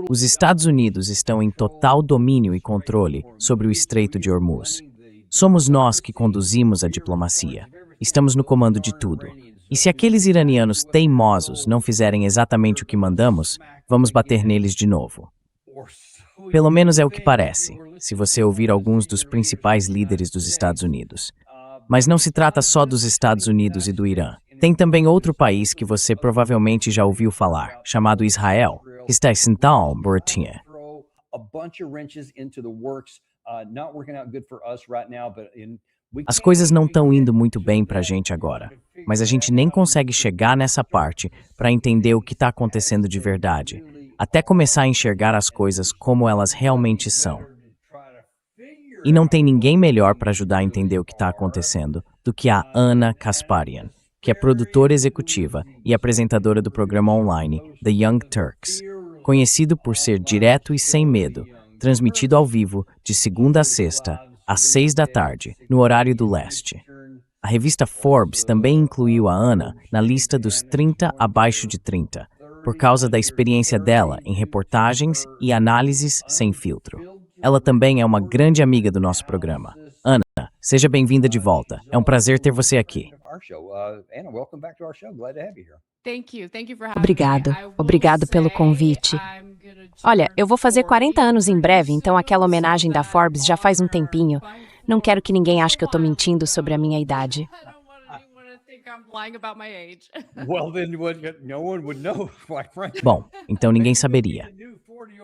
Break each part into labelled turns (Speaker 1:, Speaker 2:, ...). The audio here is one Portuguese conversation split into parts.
Speaker 1: Os Estados Unidos estão em total domínio e controle sobre o Estreito de Hormuz. Somos nós que conduzimos a diplomacia. Estamos no comando de tudo. E se aqueles iranianos teimosos não fizerem exatamente o que mandamos, vamos bater neles de novo. Pelo menos é o que parece, se você ouvir alguns dos principais líderes dos Estados Unidos. Mas não se trata só dos Estados Unidos e do Irã. Tem também outro país que você provavelmente já ouviu falar, chamado Israel, que está em Sintal, Borotinha. As coisas não estão indo muito bem para a gente agora, mas a gente nem consegue chegar nessa parte para entender o que está acontecendo de verdade, até começar a enxergar as coisas como elas realmente são. E não tem ninguém melhor para ajudar a entender o que está acontecendo do que a Ana Kasparian, que é produtora executiva e apresentadora do programa online The Young Turks, conhecido por ser direto e sem medo, transmitido ao vivo de segunda a sexta, às 6 da tarde, no horário do leste. A revista Forbes também incluiu a Ana na lista dos 30 abaixo de 30, por causa da experiência dela em reportagens e análises sem filtro. Ela também é uma grande amiga do nosso programa. Ana, seja bem-vinda de volta. É um prazer ter você aqui.
Speaker 2: Obrigado pelo convite. Olha, eu vou fazer 40 anos em breve, então aquela homenagem da Forbes já faz um tempinho. Não quero que ninguém ache que eu tô mentindo sobre a minha idade.
Speaker 1: Bom, então ninguém saberia.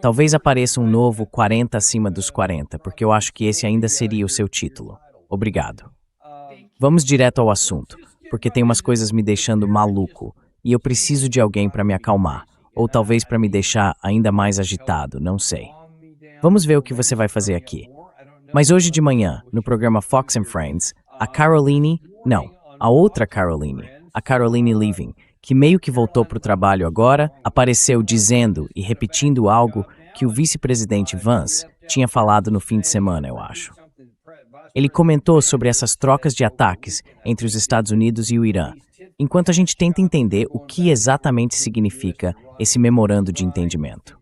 Speaker 1: Talvez apareça um novo 40 acima dos 40, porque eu acho que esse ainda seria o seu título. Obrigado. Vamos direto ao assunto, porque tem umas coisas me deixando maluco, e eu preciso de alguém para me acalmar, ou talvez para me deixar ainda mais agitado, não sei. Vamos ver o que você vai fazer aqui. Mas hoje de manhã, no programa Fox and Friends, a outra Caroline, a Caroline Leaving, que meio que voltou para o trabalho agora, apareceu dizendo e repetindo algo que o vice-presidente Vance tinha falado no fim de semana, eu acho. Ele comentou sobre essas trocas de ataques entre os Estados Unidos e o Irã, enquanto a gente tenta entender o que exatamente significa esse memorando de entendimento.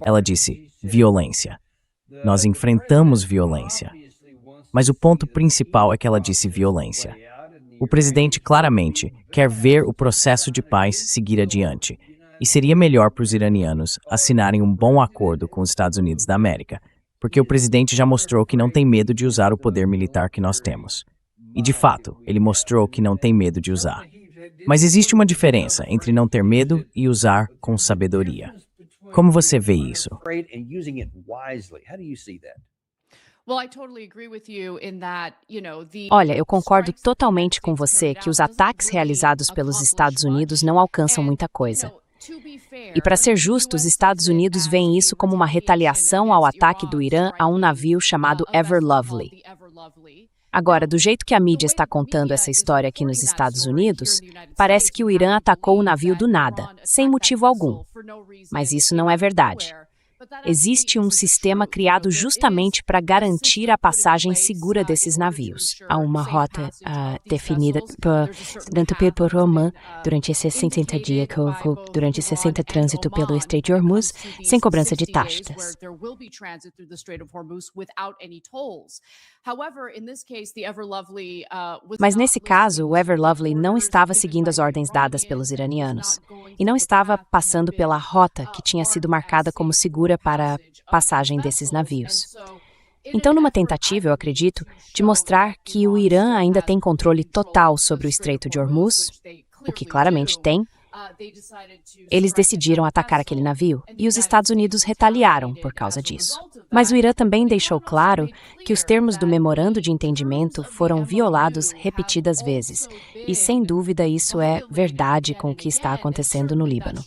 Speaker 1: Ela disse, violência. Nós enfrentamos violência. Mas o ponto principal é que ela disse violência. O presidente claramente quer ver o processo de paz seguir adiante. E seria melhor para os iranianos assinarem um bom acordo com os Estados Unidos da América, porque o presidente já mostrou que não tem medo de usar o poder militar que nós temos. E, de fato, ele mostrou que não tem medo de usar. Mas existe uma diferença entre não ter medo e usar com sabedoria. Como você vê isso?
Speaker 2: Olha, eu concordo totalmente com você que os ataques realizados pelos Estados Unidos não alcançam muita coisa. E para ser justo, os Estados Unidos veem isso como uma retaliação ao ataque do Irã a um navio chamado Ever Lovely. Agora, do jeito que a mídia está contando essa história aqui nos Estados Unidos, parece que o Irã atacou o navio do nada, sem motivo algum. Mas isso não é verdade. Existe um sistema criado justamente para garantir a passagem segura desses navios. Há uma rota definida por Oman durante esses 60 dias, durante 60 trânsito pelo Estreito de Hormuz, sem cobrança de taxas. Mas nesse caso, o Ever Lovely não estava seguindo as ordens dadas pelos iranianos e não estava passando pela rota que tinha sido marcada como segura para a passagem desses navios. Então, numa tentativa, eu acredito, de mostrar que o Irã ainda tem controle total sobre o Estreito de Hormuz, o que claramente tem, eles decidiram atacar aquele navio e os Estados Unidos retaliaram por causa disso. Mas o Irã também deixou claro que os termos do memorando de entendimento foram violados repetidas vezes. E, sem dúvida, isso é verdade com o que está acontecendo no Líbano.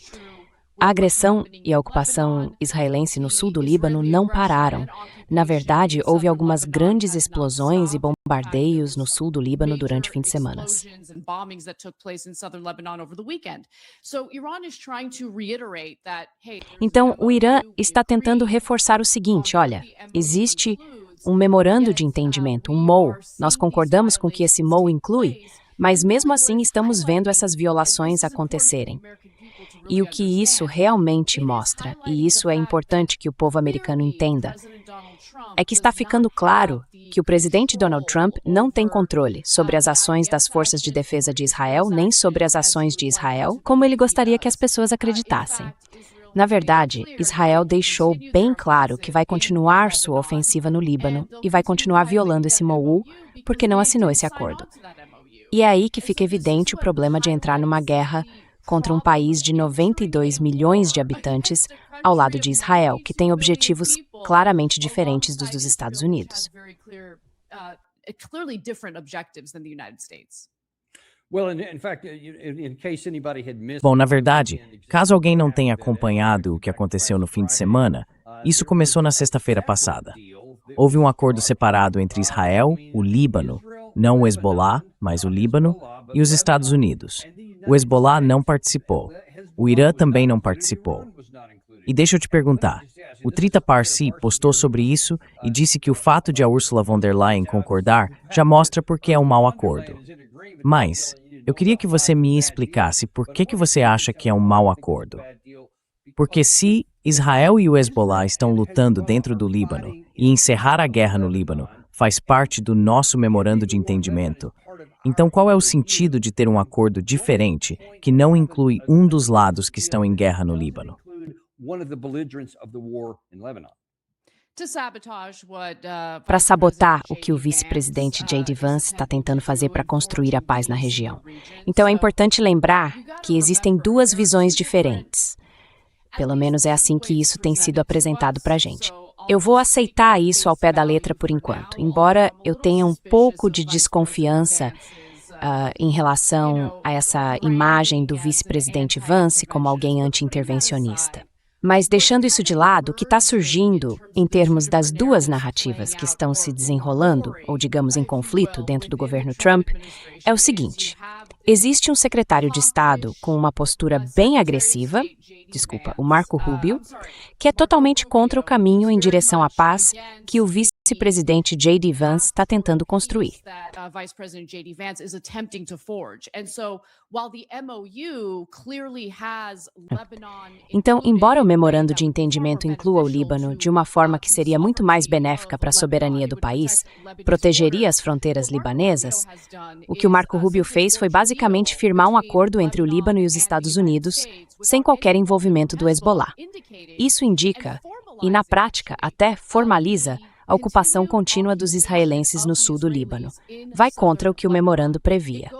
Speaker 2: A agressão e a ocupação israelense no sul do Líbano não pararam. Na verdade, houve algumas grandes explosões e bombardeios no sul do Líbano durante o fim de semana. Então, o Irã está tentando reforçar o seguinte, olha, existe um memorando de entendimento, um MOU. Nós concordamos com o que esse MOU inclui, mas mesmo assim estamos vendo essas violações acontecerem. E o que isso realmente mostra, e isso é importante que o povo americano entenda, é que está ficando claro que o presidente Donald Trump não tem controle sobre as ações das forças de defesa de Israel, nem sobre as ações de Israel, como ele gostaria que as pessoas acreditassem. Na verdade, Israel deixou bem claro que vai continuar sua ofensiva no Líbano e vai continuar violando esse MOU porque não assinou esse acordo. E é aí que fica evidente o problema de entrar numa guerra contra um país de 92 milhões de habitantes ao lado de Israel, que tem objetivos claramente diferentes dos Estados Unidos.
Speaker 1: Bom, na verdade, caso alguém não tenha acompanhado o que aconteceu no fim de semana, isso começou na sexta-feira passada. Houve um acordo separado entre Israel, o Líbano, não o Hezbollah, mas o Líbano, e os Estados Unidos. O Hezbollah não participou. O Irã também não participou. E deixa eu te perguntar, o Trita Parsi postou sobre isso e disse que o fato de a Ursula von der Leyen concordar já mostra por que é um mau acordo. Mas, eu queria que você me explicasse por que você acha que é um mau acordo. Porque se Israel e o Hezbollah estão lutando dentro do Líbano e encerrar a guerra no Líbano faz parte do nosso memorando de entendimento, então qual é o sentido de ter um acordo diferente que não inclui um dos lados que estão em guerra no Líbano?
Speaker 2: Para sabotar o que o vice-presidente J.D. Vance está tentando fazer para construir a paz na região. Então é importante lembrar que existem duas visões diferentes. Pelo menos é assim que isso tem sido apresentado para a gente. Eu vou aceitar isso ao pé da letra por enquanto, embora eu tenha um pouco de desconfiança em relação a essa imagem do vice-presidente Vance como alguém anti-intervencionista. Mas deixando isso de lado, o que está surgindo em termos das duas narrativas que estão se desenrolando, ou digamos em conflito dentro do governo Trump, é o seguinte. Existe um secretário de Estado com uma postura bem agressiva, o Marco Rubio, que é totalmente contra o caminho em direção à paz que o vice-presidente J.D. Vance está tentando construir. Então, embora o memorando de entendimento inclua o Líbano de uma forma que seria muito mais benéfica para a soberania do país, protegeria as fronteiras libanesas, o que o Marco Rubio fez foi basicamente firmar um acordo entre o Líbano e os Estados Unidos, sem qualquer envolvimento do Hezbollah. Isso indica, e na prática até formaliza, a ocupação contínua dos israelenses no sul do Líbano. Vai contra o que o memorando previa.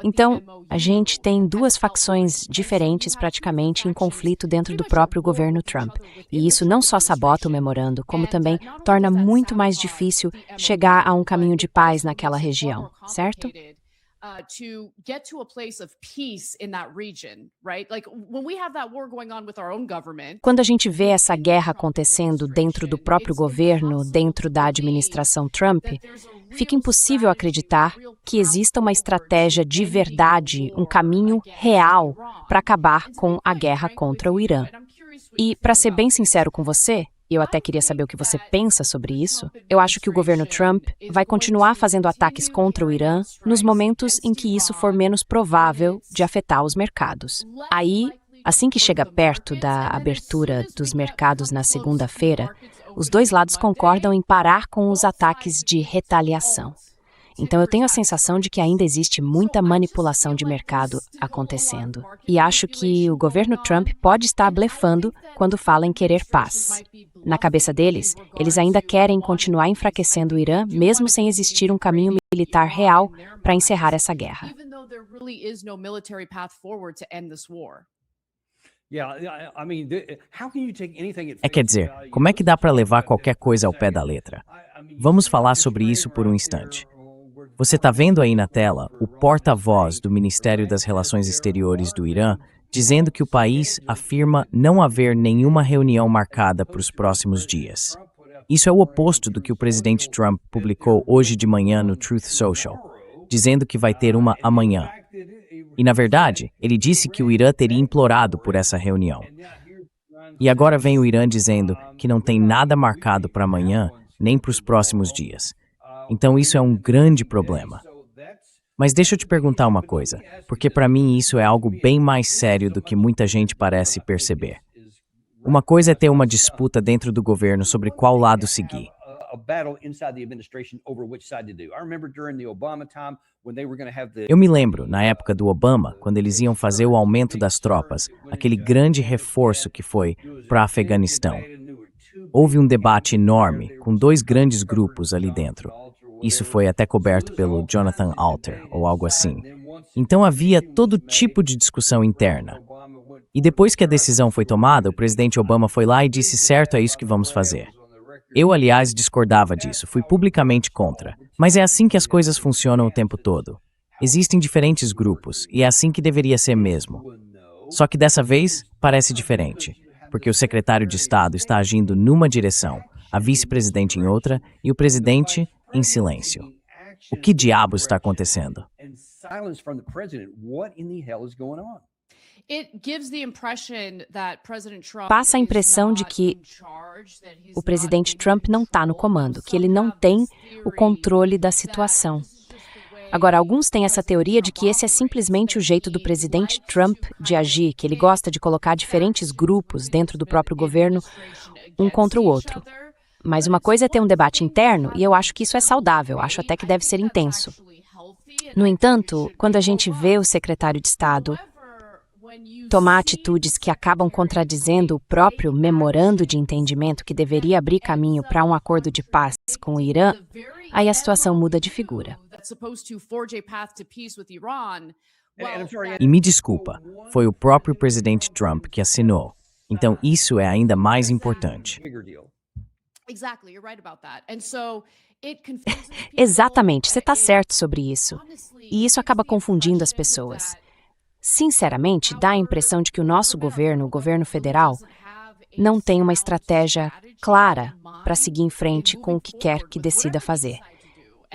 Speaker 2: Então, a gente tem duas facções diferentes praticamente em conflito dentro do próprio governo Trump. E isso não só sabota o memorando, como também torna muito mais difícil chegar a um caminho de paz naquela região, certo?
Speaker 3: To get to a place of peace in that region, right? Like when we have that war going on with our own government.
Speaker 2: Quando a gente vê essa guerra acontecendo dentro do próprio governo, dentro da administração Trump, fica impossível acreditar que exista uma estratégia de verdade, um caminho real para acabar com a guerra contra o Irã. E, para ser bem sincero com você, eu até queria saber o que você pensa sobre isso, eu acho que o governo Trump vai continuar fazendo ataques contra o Irã nos momentos em que isso for menos provável de afetar os mercados. Aí, assim que chega perto da abertura dos mercados na segunda-feira, os dois lados concordam em parar com os ataques de retaliação. Então eu tenho a sensação de que ainda existe muita manipulação de mercado acontecendo. E acho que o governo Trump pode estar blefando quando fala em querer paz. Na cabeça deles, eles ainda querem continuar enfraquecendo o Irã, mesmo sem existir um caminho militar real para encerrar essa guerra.
Speaker 1: Quer dizer, como é que dá para levar qualquer coisa ao pé da letra? Vamos falar sobre isso por um instante. Você está vendo aí na tela o porta-voz do Ministério das Relações Exteriores do Irã dizendo que o país afirma não haver nenhuma reunião marcada para os próximos dias. Isso é o oposto do que o presidente Trump publicou hoje de manhã no Truth Social, dizendo que vai ter uma amanhã. E, na verdade, ele disse que o Irã teria implorado por essa reunião. E agora vem o Irã dizendo que não tem nada marcado para amanhã, nem para os próximos dias. Então isso é um grande problema. Mas deixa eu te perguntar uma coisa, porque para mim isso é algo bem mais sério do que muita gente parece perceber. Uma coisa é ter uma disputa dentro do governo sobre qual lado seguir. Eu me lembro, na época do Obama, quando eles iam fazer o aumento das tropas, aquele grande reforço que foi para Afeganistão. Houve um debate enorme, com dois grandes grupos ali dentro. Isso foi até coberto pelo Jonathan Alter, ou algo assim. Então havia todo tipo de discussão interna. E depois que a decisão foi tomada, o presidente Obama foi lá e disse: certo, é isso que vamos fazer. Eu, aliás, discordava disso, fui publicamente contra. Mas é assim que as coisas funcionam o tempo todo. Existem diferentes grupos, e é assim que deveria ser mesmo. Só que dessa vez, parece diferente, porque o secretário de Estado está agindo numa direção, a vice-presidente em outra, e o presidente em silêncio. O que diabos está acontecendo?
Speaker 2: Passa a impressão de que o presidente Trump não está no comando, que ele não tem o controle da situação. Agora, alguns têm essa teoria de que esse é simplesmente o jeito do presidente Trump de agir, que ele gosta de colocar diferentes grupos dentro do próprio governo, um contra o outro. Mas uma coisa é ter um debate interno, e eu acho que isso é saudável, acho até que deve ser intenso. No entanto, quando a gente vê o secretário de Estado tomar atitudes que acabam contradizendo o próprio memorando de entendimento que deveria abrir caminho para um acordo de paz com o Irã, aí a situação muda de figura.
Speaker 1: E me desculpa, foi o próprio presidente Trump que assinou. Então isso é ainda mais importante.
Speaker 2: Exatamente, você está certo sobre isso. E isso acaba confundindo as pessoas. Sinceramente, dá a impressão de que o nosso governo, o governo federal, não tem uma estratégia clara para seguir em frente com o que quer que decida fazer.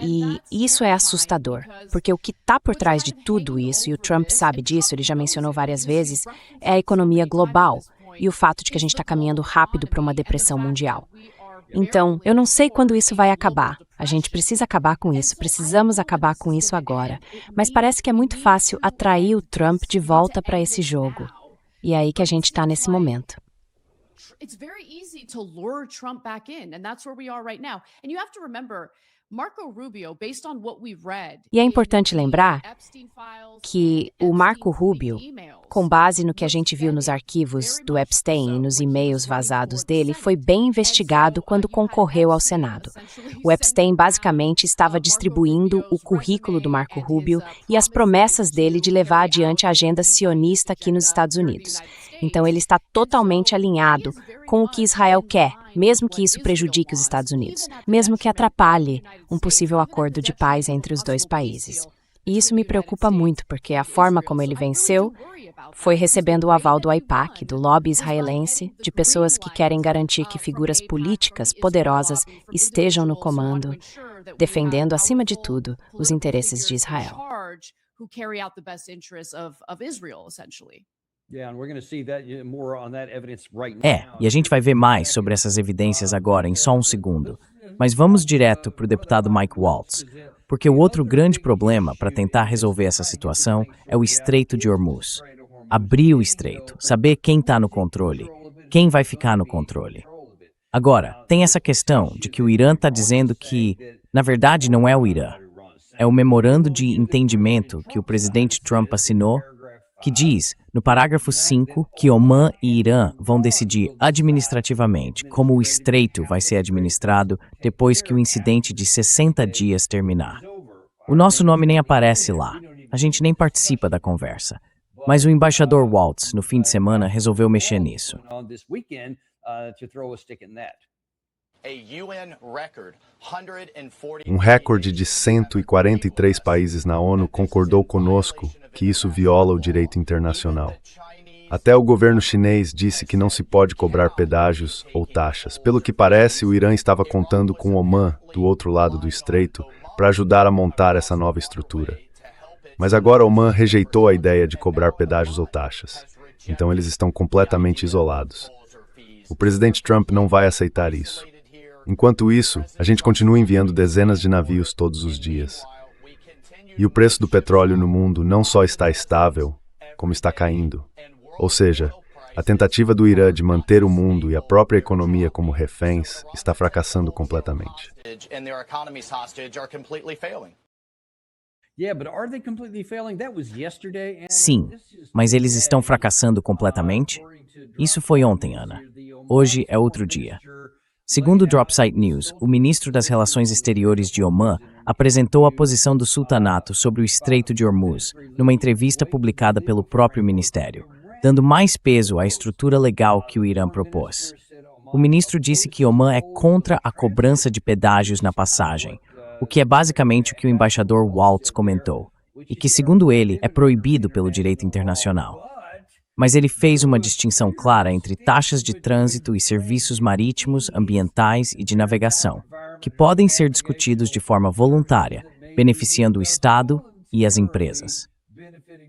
Speaker 2: E isso é assustador, porque o que está por trás de tudo isso, e o Trump sabe disso, ele já mencionou várias vezes, é a economia global e o fato de que a gente está caminhando rápido para uma depressão mundial. Então, eu não sei quando isso vai acabar. A gente precisa acabar com isso, precisamos acabar com isso agora. Mas parece que é muito fácil atrair o Trump de volta para esse jogo. E é aí que a gente está nesse momento.
Speaker 3: It's very easy to lure Trump back in, and that's where we are right now. And you have to remember, Marco Rubio, based on what we've read,
Speaker 2: e é importante lembrar que o Marco Rubio, com base no que a gente viu nos arquivos do Epstein e nos e-mails vazados dele, foi bem investigado quando concorreu ao Senado. O Epstein basicamente estava distribuindo o currículo do Marco Rubio e as promessas dele de levar adiante a agenda sionista aqui nos Estados Unidos. Então ele está totalmente alinhado com o que Israel quer, mesmo que isso prejudique os Estados Unidos, mesmo que atrapalhe um possível acordo de paz entre os dois países. E isso me preocupa muito, porque a forma como ele venceu foi recebendo o aval do AIPAC, do lobby israelense, de pessoas que querem garantir que figuras políticas poderosas estejam no comando, defendendo, acima de tudo, os interesses de Israel.
Speaker 1: E a gente vai ver mais sobre essas evidências agora em só um segundo. Mas vamos direto para o deputado Mike Waltz, porque o outro grande problema para tentar resolver essa situação é o Estreito de Hormuz. Abrir o estreito, saber quem está no controle, quem vai ficar no controle. Agora, tem essa questão de que o Irã está dizendo que, na verdade, não é o Irã. É o memorando de entendimento que o presidente Trump assinou, que diz, no parágrafo 5, que Omã e Irã vão decidir administrativamente como o estreito vai ser administrado depois que o incidente de 60 dias terminar. O nosso nome nem aparece lá, a gente nem participa da conversa. Mas o embaixador Waltz, no fim de semana, resolveu mexer nisso.
Speaker 4: Um recorde de 143 países na ONU concordou conosco que isso viola o direito internacional. Até o governo chinês disse que não se pode cobrar pedágios ou taxas. Pelo que parece, o Irã estava contando com Omã, do outro lado do estreito, para ajudar a montar essa nova estrutura. Mas agora Omã rejeitou a ideia de cobrar pedágios ou taxas. Então eles estão completamente isolados. O presidente Trump não vai aceitar isso. Enquanto isso, a gente continua enviando dezenas de navios todos os dias. E o preço do petróleo no mundo não só está estável, como está caindo. Ou seja, a tentativa do Irã de manter o mundo e a própria economia como reféns está fracassando completamente.
Speaker 1: Sim, mas eles estão fracassando completamente? Isso foi ontem, Ana. Hoje é outro dia. Segundo o Dropsite News, o ministro das Relações Exteriores de Omã apresentou a posição do sultanato sobre o Estreito de Hormuz numa entrevista publicada pelo próprio ministério, dando mais peso à estrutura legal que o Irã propôs. O ministro disse que Omã é contra a cobrança de pedágios na passagem, o que é basicamente o que o embaixador Waltz comentou, e que, segundo ele, é proibido pelo direito internacional. Mas ele fez uma distinção clara entre taxas de trânsito e serviços marítimos, ambientais e de navegação, que podem ser discutidos de forma voluntária, beneficiando o Estado e as empresas.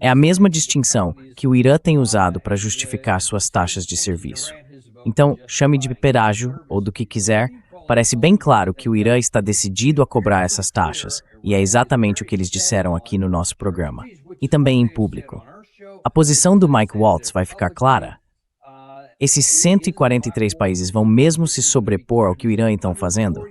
Speaker 1: É a mesma distinção que o Irã tem usado para justificar suas taxas de serviço. Então, chame de pedágio ou do que quiser, parece bem claro que o Irã está decidido a cobrar essas taxas, e é exatamente o que eles disseram aqui no nosso programa, e também em público. A posição do Mike Waltz vai ficar clara? Esses 143 países vão mesmo se sobrepor ao que o Irã está fazendo?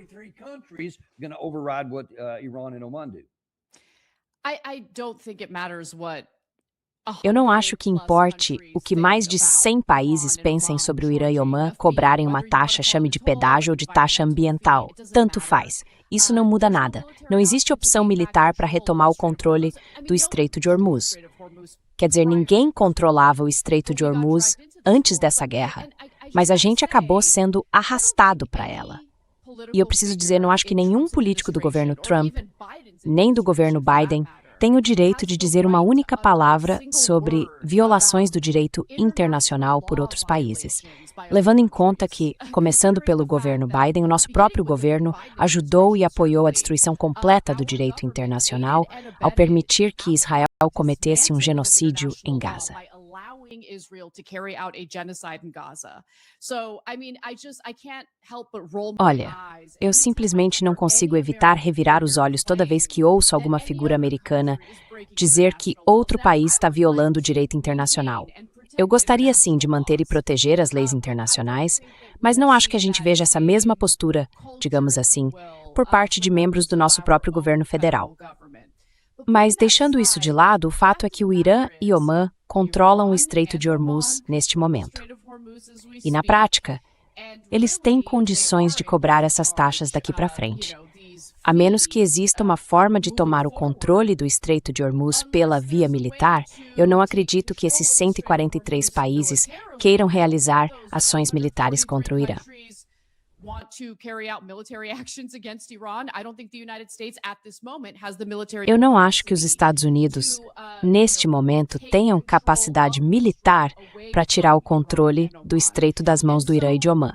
Speaker 2: Eu não acho que importe o que mais de 100 países pensem sobre o Irã e Omã cobrarem uma taxa, chame de pedágio ou de taxa ambiental. Tanto faz. Isso não muda nada. Não existe opção militar para retomar o controle do Estreito de Hormuz. Quer dizer, ninguém controlava o Estreito de Hormuz antes dessa guerra, mas a gente acabou sendo arrastado para ela. E eu preciso dizer, não acho que nenhum político do governo Trump, nem do governo Biden, tem o direito de dizer uma única palavra sobre violações do direito internacional por outros países. Levando em conta que, começando pelo governo Biden, o nosso próprio governo ajudou e apoiou a destruição completa do direito internacional ao permitir que Israel cometesse um genocídio em Gaza. Olha, eu simplesmente não consigo evitar revirar os olhos toda vez que ouço alguma figura americana dizer que outro país está violando o direito internacional. Eu gostaria sim de manter e proteger as leis internacionais, mas não acho que a gente veja essa mesma postura, digamos assim, por parte de membros do nosso próprio governo federal. Mas, deixando isso de lado, o fato é que o Irã e Omã controlam o Estreito de Hormuz neste momento. E, na prática, eles têm condições de cobrar essas taxas daqui para frente. A menos que exista uma forma de tomar o controle do Estreito de Hormuz pela via militar, eu não acredito que esses 143 países queiram realizar ações militares contra o Irã. Eu não acho que os Estados Unidos, neste momento, tenham capacidade militar para tirar o controle do Estreito das mãos do Irã e de Omã.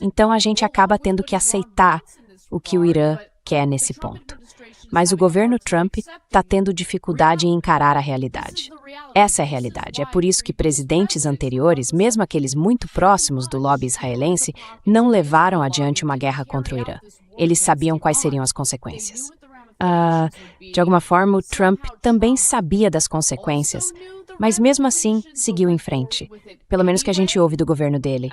Speaker 2: Então a gente acaba tendo que aceitar o que o Irã quer nesse ponto. Mas o governo Trump está tendo dificuldade em encarar a realidade. Essa é a realidade. É por isso que presidentes anteriores, mesmo aqueles muito próximos do lobby israelense, não levaram adiante uma guerra contra o Irã. Eles sabiam quais seriam as consequências. De alguma forma, o Trump também sabia das consequências, mas mesmo assim seguiu em frente. Pelo menos que a gente ouve do governo dele.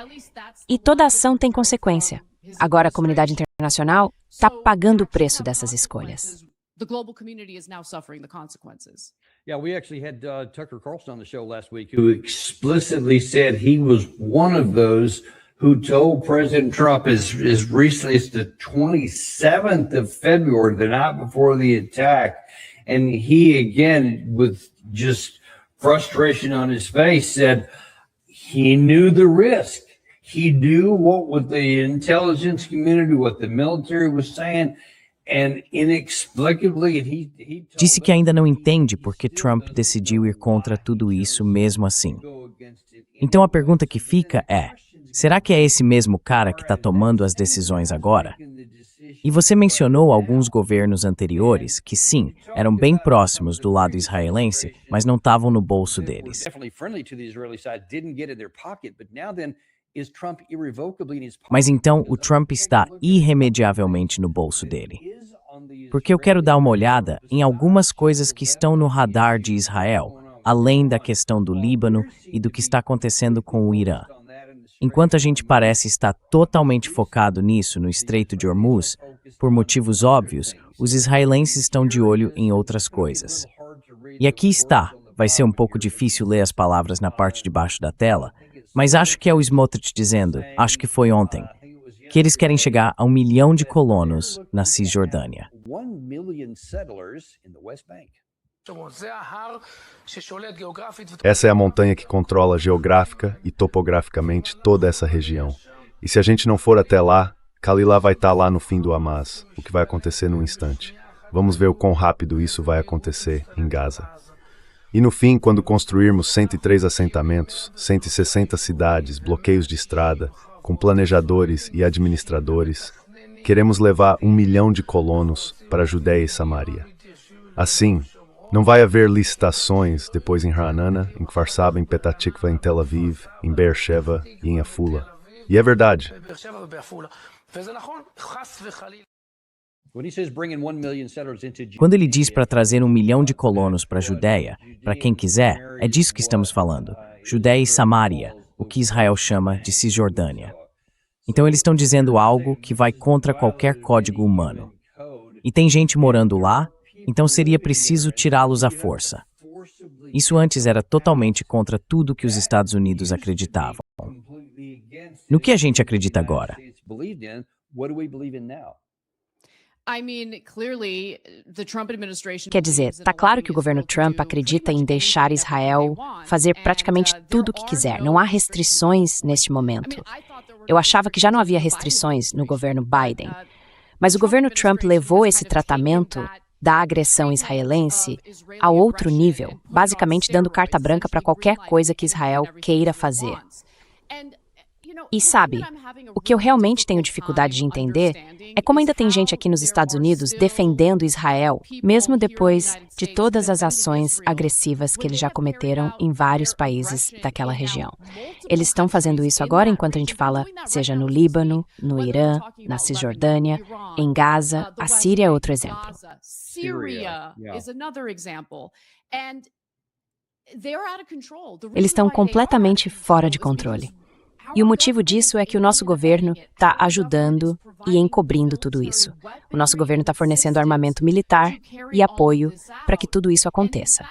Speaker 2: E toda ação tem consequência. Agora a comunidade internacional está pagando o preço dessas escolhas.
Speaker 3: The global community is now suffering the consequences.
Speaker 5: Yeah, we actually had Tucker Carlson on the show last week who explicitly said he was one of those who told President Trump as recently as the 27th of February, the night before the attack, and he again, with just frustration on his face, said he knew the risk. He knew what the intelligence community, what the military was saying.
Speaker 1: Disse que ainda não entende por que Trump decidiu ir contra tudo isso mesmo assim. Então a pergunta que fica é, será que é esse mesmo cara que está tomando as decisões agora? E você mencionou alguns governos anteriores que sim, eram bem próximos do lado israelense, mas não estavam no bolso deles.
Speaker 5: is Trump irrevocably in his
Speaker 1: Mas então o Trump está irremediavelmente no bolso dele. Porque eu quero dar uma olhada em algumas coisas que estão no radar de Israel, além da questão do Líbano e do que está acontecendo com o Irã. Enquanto a gente parece estar totalmente focado nisso no Estreito de Hormuz, por motivos óbvios, os israelenses estão de olho em outras coisas. E aqui está, vai ser um pouco difícil ler as palavras na parte de baixo da tela, mas acho que é o Smotrich dizendo, acho que foi ontem, que eles querem chegar a 1 milhão de colonos na Cisjordânia.
Speaker 5: 1 million settlers in the West Bank.
Speaker 4: Essa é a montanha que controla geográfica e topograficamente toda essa região. E se a gente não for até lá, Kalila vai estar lá no fim do Hamas, o que vai acontecer num instante. Vamos ver o quão rápido isso vai acontecer em Gaza. E no fim, quando construirmos 103 assentamentos, 160 cidades, bloqueios de estrada, com planejadores e administradores, queremos levar 1 milhão de colonos para a Judéia e Samaria. Assim, não vai haver licitações depois em Ra'anana, em Kfar Saba, em Petah Tikva, em Tel Aviv, em Beersheba e em Afula. E é verdade.
Speaker 5: When he says bringing 1 million settlers into
Speaker 1: Quando ele diz para trazer 1 milhão de colonos para a Judéia, para quem quiser, é disso que estamos falando. Judéia e Samaria, o que Israel chama de Cisjordânia. Então eles estão dizendo algo que vai contra qualquer código humano. E tem gente morando lá, então seria preciso tirá-los à força. Isso antes era totalmente contra tudo que os Estados Unidos acreditavam. No que a gente acredita agora?
Speaker 5: believed in, what do we believe in now?
Speaker 2: Quer dizer, está claro que o governo Trump acredita em deixar Israel fazer praticamente tudo o que quiser. Não há restrições neste momento. Eu achava que já não havia restrições no governo Biden. Mas o governo Trump levou esse tratamento da agressão israelense a outro nível, basicamente dando carta branca para qualquer coisa que Israel queira fazer. E sabe, o que eu realmente tenho dificuldade de entender é como ainda tem gente aqui nos Estados Unidos defendendo Israel, mesmo depois de todas as ações agressivas que eles já cometeram em vários países daquela região. Eles estão fazendo isso agora enquanto a gente fala, seja no Líbano, no Irã, na Cisjordânia, em Gaza, a Síria é outro exemplo. Eles estão completamente fora de controle. E o motivo disso é que o nosso governo está ajudando e encobrindo tudo isso. O nosso governo está fornecendo armamento militar e apoio para que tudo isso aconteça.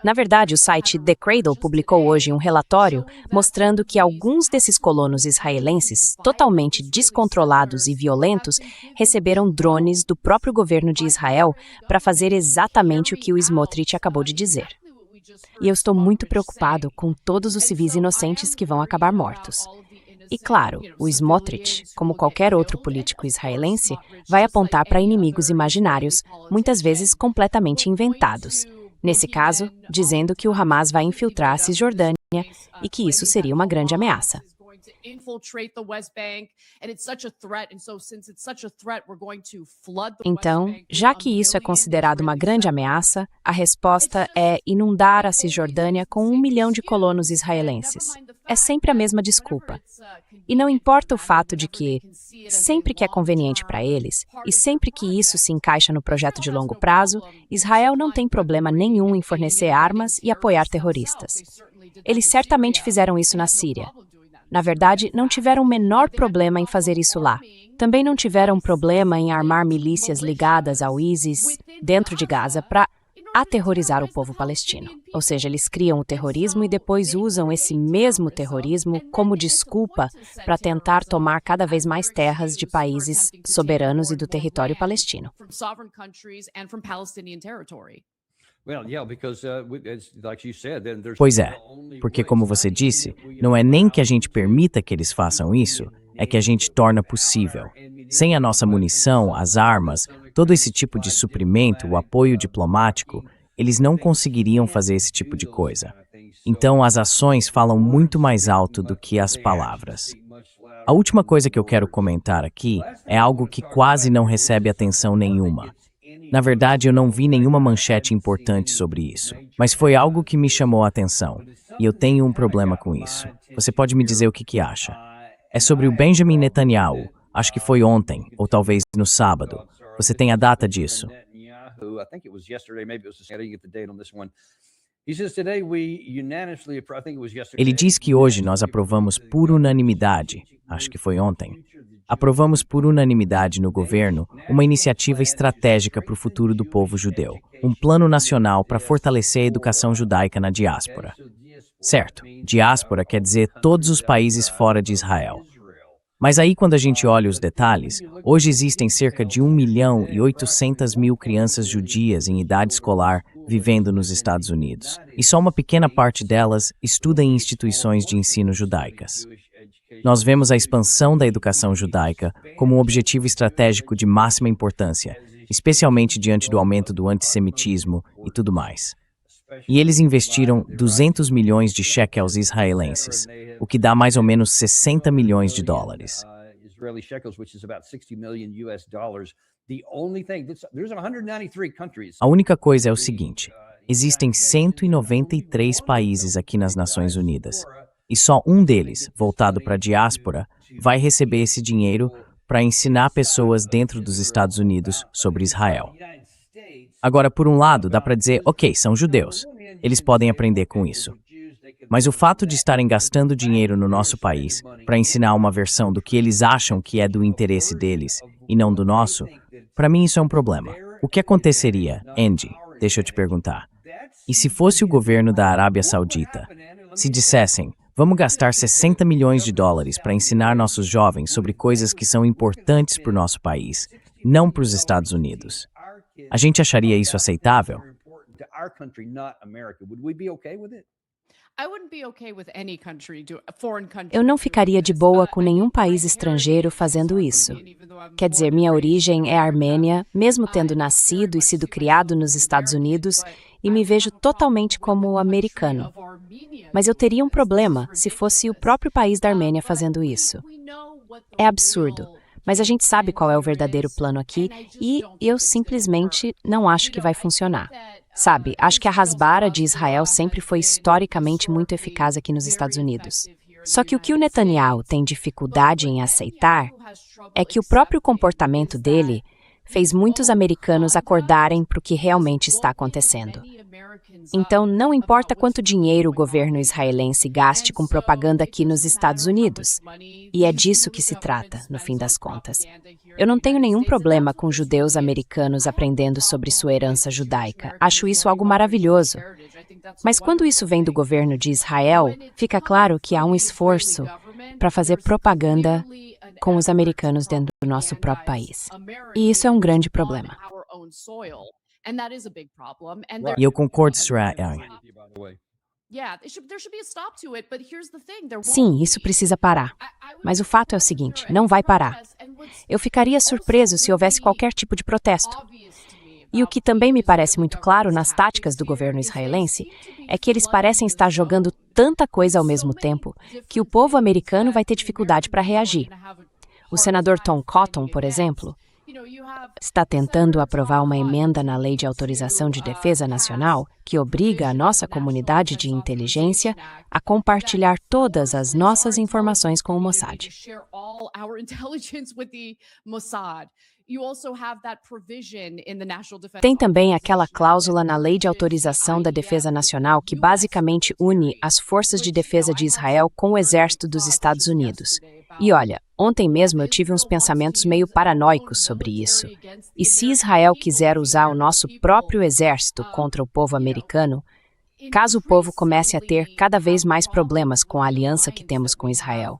Speaker 2: Na verdade, o site The Cradle publicou hoje um relatório mostrando que alguns desses colonos israelenses, totalmente descontrolados e violentos, receberam drones do próprio governo de Israel para fazer exatamente o que o Smotrich acabou de dizer. E eu estou muito preocupado com todos os civis inocentes que vão acabar mortos. E claro, o Smotrich, como qualquer outro político israelense, vai apontar para inimigos imaginários, muitas vezes completamente inventados. Nesse caso, dizendo que o Hamas vai infiltrar a Cisjordânia e que isso seria uma grande ameaça. Então, já que isso é considerado uma grande ameaça, a resposta é inundar a Cisjordânia com 1 milhão de colonos israelenses. É sempre a mesma desculpa. E não importa o fato de que, sempre que é conveniente para eles, e sempre que isso se encaixa no projeto de longo prazo, Israel não tem problema nenhum em fornecer armas e apoiar terroristas. Eles certamente fizeram isso na Síria. Na verdade, não tiveram o menor problema em fazer isso lá. Também não tiveram problema em armar milícias ligadas ao ISIS dentro de Gaza para aterrorizar o povo palestino. Ou seja, eles criam o terrorismo e depois usam esse mesmo terrorismo como desculpa para tentar tomar cada vez mais terras de países soberanos e do território palestino.
Speaker 1: Pois é, porque como você disse, não é nem que a gente permita que eles façam isso, é que a gente torna possível. Sem a nossa munição, as armas, todo esse tipo de suprimento, o apoio diplomático, eles não conseguiriam fazer esse tipo de coisa. Então as ações falam muito mais alto do que as palavras. A última coisa que eu quero comentar aqui é algo que quase não recebe atenção nenhuma. Na verdade, eu não vi nenhuma manchete importante sobre isso, mas foi algo que me chamou a atenção, e eu tenho um problema com isso. Você pode me dizer o que acha? É sobre o Benjamin Netanyahu. Acho que foi ontem, ou talvez no sábado. Você tem a data disso? Ele diz que hoje nós aprovamos por unanimidade, acho que foi ontem, aprovamos por unanimidade no governo uma iniciativa estratégica para o futuro do povo judeu, um plano nacional para fortalecer a educação judaica na diáspora. Certo, diáspora quer dizer todos os países fora de Israel. Mas aí quando a gente olha os detalhes, hoje existem cerca de 1.800.000 crianças judias em idade escolar vivendo nos Estados Unidos. E só uma pequena parte delas estuda em instituições de ensino judaicas. Nós vemos a expansão da educação judaica como um objetivo estratégico de máxima importância, especialmente diante do aumento do antissemitismo e tudo mais. E eles investiram 200 milhões de shekels israelenses, o que dá mais ou menos 60 milhões de dólares. A única coisa é o seguinte, existem 193 países aqui nas Nações Unidas, e só um deles, voltado para a diáspora, vai receber esse dinheiro para ensinar pessoas dentro dos Estados Unidos sobre Israel. Agora, por um lado, dá para dizer, ok, são judeus, eles podem aprender com isso. Mas o fato de estarem gastando dinheiro no nosso país para ensinar uma versão do que eles acham que é do interesse deles e não do nosso, para mim isso é um problema. O que aconteceria, Andy, deixa eu te perguntar, e se fosse o governo da Arábia Saudita, se dissessem, vamos gastar 60 milhões de dólares para ensinar nossos jovens sobre coisas que são importantes para o nosso país, não para os Estados Unidos? A gente acharia isso aceitável?
Speaker 2: Eu não ficaria de boa com nenhum país estrangeiro fazendo isso. Quer dizer, minha origem é armênia, mesmo tendo nascido e sido criado nos Estados Unidos, e me vejo totalmente como americano. Mas eu teria um problema se fosse o próprio país da Armênia fazendo isso. É absurdo. Mas a gente sabe qual é o verdadeiro plano aqui e eu simplesmente não acho que vai funcionar. Sabe, acho que a Hasbara de Israel sempre foi historicamente muito eficaz aqui nos Estados Unidos. Só que o que o Netanyahu tem dificuldade em aceitar é que o próprio comportamento dele fez muitos americanos acordarem para o que realmente está acontecendo. Então, não importa quanto dinheiro o governo israelense gaste com propaganda aqui nos Estados Unidos. E é disso que se trata, no fim das contas. Eu não tenho nenhum problema com judeus americanos aprendendo sobre sua herança judaica. Acho isso algo maravilhoso. Mas quando isso vem do governo de Israel, fica claro que há um esforço para fazer propaganda com os americanos dentro do nosso próprio país. E isso é um grande problema.
Speaker 1: E eu concordo, Sra.
Speaker 2: Sim, isso precisa parar. Mas o fato é o seguinte, não vai parar. Eu ficaria surpreso se houvesse qualquer tipo de protesto. E o que também me parece muito claro nas táticas do governo israelense é que eles parecem estar jogando tanta coisa ao mesmo tempo que o povo americano vai ter dificuldade para reagir. O senador Tom Cotton, por exemplo, está tentando aprovar uma emenda na Lei de Autorização de Defesa Nacional que obriga a nossa comunidade de inteligência a compartilhar todas as nossas informações com o Mossad. Tem também aquela cláusula na Lei de Autorização da Defesa Nacional que basicamente une as Forças de Defesa de Israel com o Exército dos Estados Unidos. E olha, ontem mesmo eu tive uns pensamentos meio paranoicos sobre isso. E se Israel quiser usar o nosso próprio exército contra o povo americano, caso o povo comece a ter cada vez mais problemas com a aliança que temos com Israel?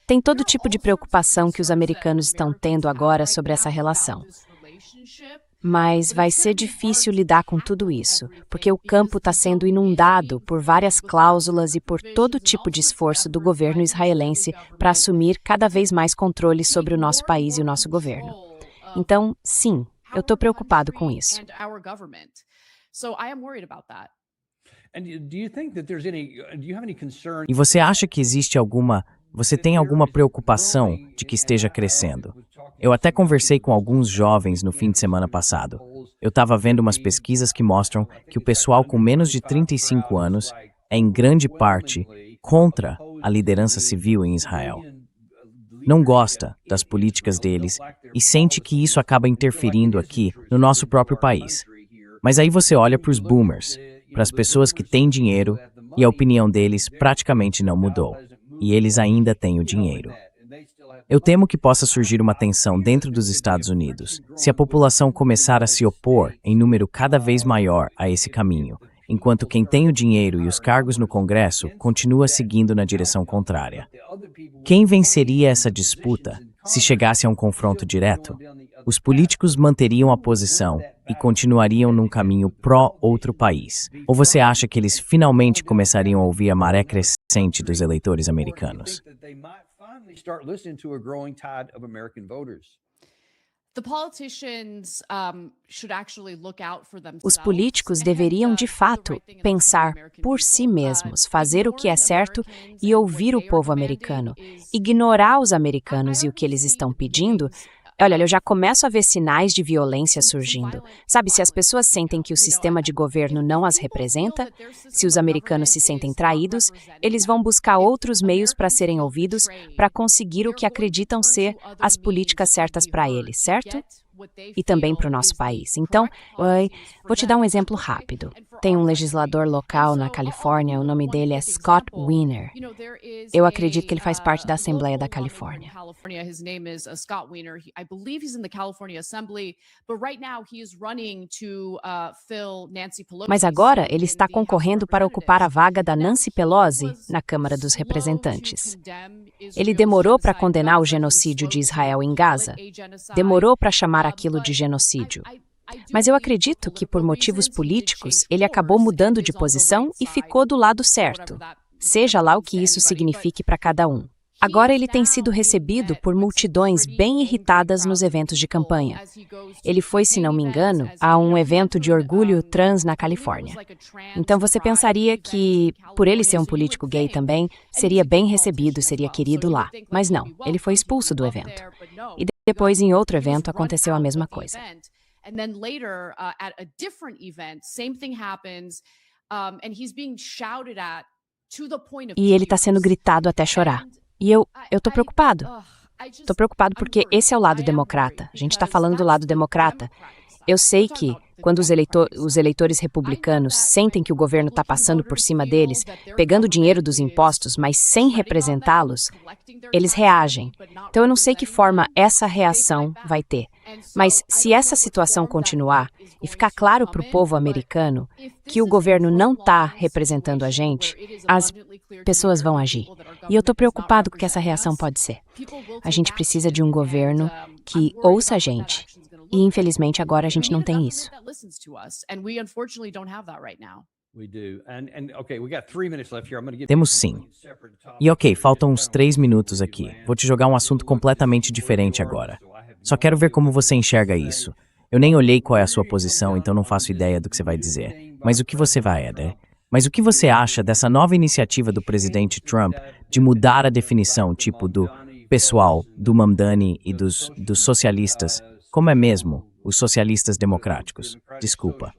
Speaker 2: Tem todo tipo de preocupação que os americanos estão tendo agora sobre essa relação. Mas vai ser difícil lidar com tudo isso, porque o campo está sendo inundado por várias cláusulas e por todo tipo de esforço do governo israelense para assumir cada vez mais controle sobre o nosso país e o nosso governo. Então, sim, eu estou preocupado com isso.
Speaker 1: E você acha que você tem alguma preocupação de que esteja crescendo? Eu até conversei com alguns jovens no fim de semana passado. Eu estava vendo umas pesquisas que mostram que o pessoal com menos de 35 anos é, em grande parte, contra a liderança civil em Israel. não gosta das políticas deles e sente que isso acaba interferindo aqui no nosso próprio país. Mas aí você olha para os boomers, para as pessoas que têm dinheiro, e a opinião deles praticamente não mudou. E eles ainda têm o dinheiro. Eu temo que possa surgir uma tensão dentro dos Estados Unidos se a população começar a se opor em número cada vez maior a esse caminho, enquanto quem tem o dinheiro e os cargos no Congresso continua seguindo na direção contrária. Quem venceria essa disputa se chegasse a um confronto direto? Os políticos manteriam a posição e continuariam num caminho pró-outro país? Ou você acha que eles finalmente começariam a ouvir a maré crescente dos eleitores americanos?
Speaker 2: Os políticos deveriam, de fato, pensar por si mesmos, fazer o que é certo e ouvir o povo americano. Ignorar os americanos e o que eles estão pedindo. Olha, eu já começo a ver sinais de violência surgindo. Sabe, se as pessoas sentem que o sistema de governo não as representa, se os americanos se sentem traídos, eles vão buscar outros meios para serem ouvidos, para conseguir o que acreditam ser as políticas certas para eles, certo? E também para o nosso país. Então, vou te dar um exemplo rápido. Tem um legislador local na Califórnia, o nome dele é Scott Wiener. Eu acredito que ele faz parte da Assembleia da Califórnia. Mas agora ele está concorrendo para ocupar a vaga da Nancy Pelosi na Câmara dos Representantes. Ele demorou para condenar o genocídio de Israel em Gaza. Demorou para chamar aquilo de genocídio. Mas eu acredito que, por motivos políticos, ele acabou mudando de posição e ficou do lado certo, seja lá o que isso signifique para cada um. Agora ele tem sido recebido por multidões bem irritadas nos eventos de campanha. Ele foi, se não me engano, a um evento de orgulho trans na Califórnia. Então você pensaria que, por ele ser um político gay também, seria bem recebido, seria querido lá. Mas não, ele foi expulso do evento. E depois, em outro evento, aconteceu a mesma coisa.
Speaker 3: And then later, at a different event, same thing happens, and he's being shouted at to the point of
Speaker 2: E ele está sendo gritado até chorar. E eu tô preocupado. Tô preocupado porque esse é o lado democrata. A gente está falando do lado democrata. Eu sei que, quando os eleitores republicanos sentem que o governo está passando por cima deles, pegando dinheiro dos impostos, mas sem representá-los, eles reagem. Então eu não sei que forma essa reação vai ter. Mas se essa situação continuar e ficar claro para o povo americano que o governo não está representando a gente, as pessoas vão agir. E eu estou preocupado com o que essa reação pode ser. A gente precisa de um governo que ouça a gente. E, infelizmente, agora a gente não tem isso.
Speaker 1: Temos sim. E ok, faltam uns 3 minutos aqui. Vou te jogar um assunto completamente diferente agora. Só quero ver como você enxerga isso. Eu nem olhei qual é a sua posição, então não faço ideia do que você vai dizer. Mas o que você vai, Eder? Mas o que você acha dessa nova iniciativa do presidente Trump de mudar a definição, tipo do pessoal, do Mamdani e dos socialistas, como é mesmo, os socialistas democráticos? Desculpa.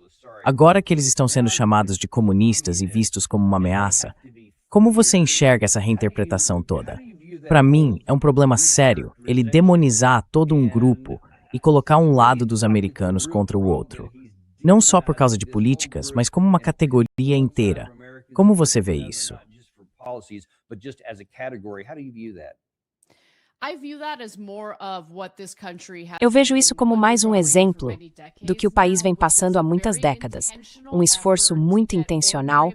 Speaker 1: Agora que eles estão sendo chamados de comunistas e vistos como uma ameaça, como você enxerga essa reinterpretação toda? Para mim, é um problema sério ele demonizar todo um grupo e colocar um lado dos americanos contra o outro. Não só por causa de políticas, mas como uma categoria inteira. Como você vê isso?
Speaker 2: Eu vejo isso como mais um exemplo do que o país vem passando há muitas décadas. Um esforço muito intencional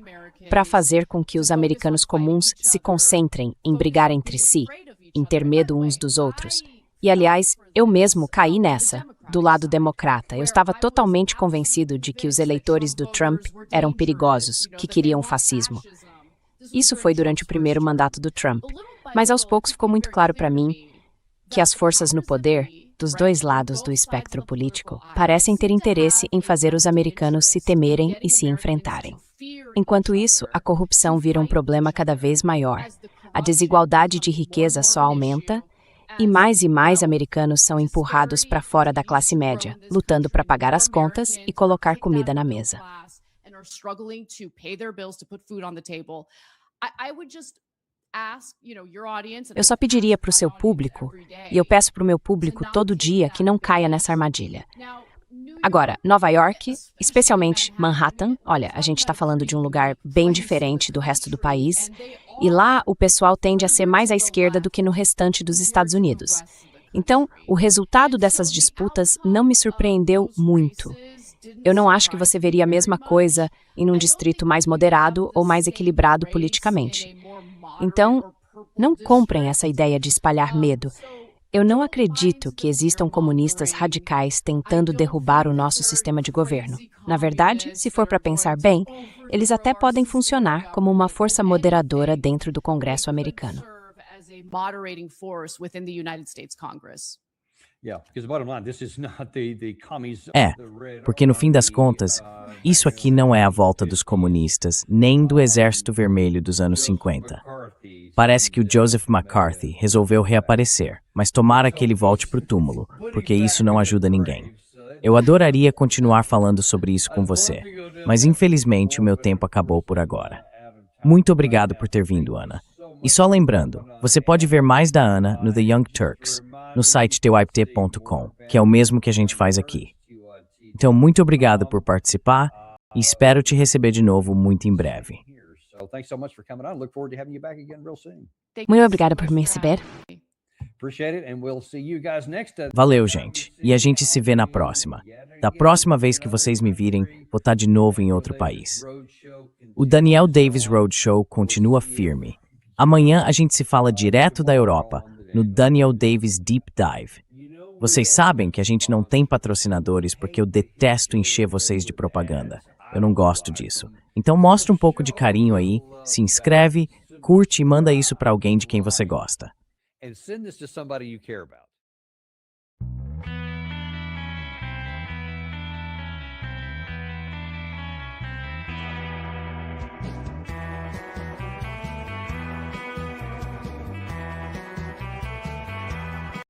Speaker 2: para fazer com que os americanos comuns se concentrem em brigar entre si, em ter medo uns dos outros. E, aliás, eu mesmo caí nessa, do lado democrata. Eu estava totalmente convencido de que os eleitores do Trump eram perigosos, que queriam o fascismo. Isso foi durante o primeiro mandato do Trump. Mas aos poucos ficou muito claro para mim que as forças no poder, dos dois lados do espectro político, parecem ter interesse em fazer os americanos se temerem e se enfrentarem. Enquanto isso, a corrupção vira um problema cada vez maior. A desigualdade de riqueza só aumenta e mais americanos são empurrados para fora da classe média, lutando para pagar as contas e colocar comida na mesa. Eu só pediria para o seu público, e eu peço para o meu público todo dia que não caia nessa armadilha. Agora, Nova York, especialmente Manhattan, olha, a gente está falando de um lugar bem diferente do resto do país, e lá o pessoal tende a ser mais à esquerda do que no restante dos Estados Unidos. Então, o resultado dessas disputas não me surpreendeu muito. Eu não acho que você veria a mesma coisa em um distrito mais moderado ou mais equilibrado politicamente. Então, não comprem essa ideia de espalhar medo. Eu não acredito que existam comunistas radicais tentando derrubar o nosso sistema de governo. Na verdade, se for para pensar bem, eles até podem funcionar como uma força moderadora dentro do Congresso americano.
Speaker 1: Porque no fim das contas, isso aqui não é a volta dos comunistas, nem do Exército Vermelho dos anos 50. Parece que o Joseph McCarthy resolveu reaparecer, mas tomara que ele volte para o túmulo, porque isso não ajuda ninguém. Eu adoraria continuar falando sobre isso com você, mas infelizmente o meu tempo acabou por agora. Muito obrigado por ter vindo, Ana. E só lembrando, você pode ver mais da Ana no The Young Turks, no site teuipte.com, que é o mesmo que a gente faz aqui. Então, muito obrigado por participar e espero te receber de novo muito em breve.
Speaker 2: Muito obrigada por me receber.
Speaker 1: Valeu, gente. E a gente se vê na próxima. Da próxima vez que vocês me virem, vou estar de novo em outro país. O Daniel Davis Roadshow continua firme. Amanhã a gente se fala direto da Europa, no Daniel Davis Deep Dive. Vocês sabem que a gente não tem patrocinadores porque eu detesto encher vocês de propaganda. Eu não gosto disso. Então mostra um pouco de carinho aí, se inscreve, curte e manda isso para alguém de quem você gosta.
Speaker 5: And send this to somebody you care about.